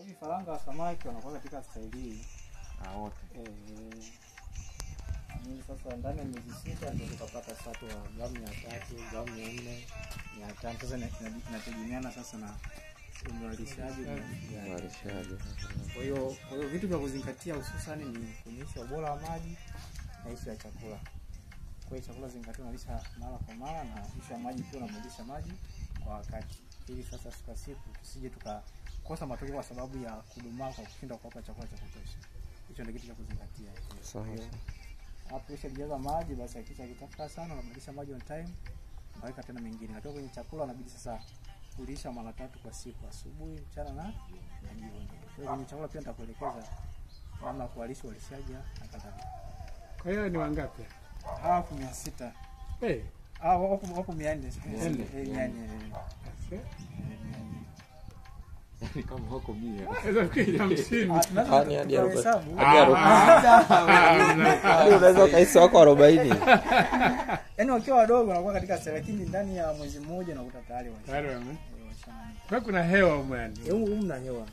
Vifaranga wa samaki wanakuwa katika staili hii wote. Mimi sasa ndani ya miezi 6 ndio tukapata sato wa gramu 300, gramu 400, 500. Sasa inategemeana sasa na uzalishaji. Kwa hiyo vitu vya kuzingatia hususan ni kunyesha ubora wa maji na lishe ya chakula. Kwa hiyo chakula zingatia unalisha mara kwa mara na lishe ya maji pia unamlisha maji kwa wakati. Ili sasa siku tusije tukakosa matokeo kwa sababu ya kudumaa kwa kushinda kuwapa chakula cha kutosha. Hicho ndio kitu cha kuzingatia. Sawa. Hapo ushajaza maji basi hakika kitafika sana unabadilisha maji on time. Unaweka tena mengine. Lakini kwenye chakula unabidi sasa kulisha mara 3 kwa siku, asubuhi, mchana na jioni. Kwa kwenye chakula pia nitakuelekeza namna kuwalisha walishaji na kadhalika. Kwa hiyo ni wangapi? 600. Wako 400. Ni kama huko 100. Hizo kija 50. Hadi 40. Unaweza kaisa wako 40. Yaani wakiwa wadogo wanakuwa katika 30 ndani ya mwezi mmoja na utatayari Kwa kuna hewa umani. Mna hewa.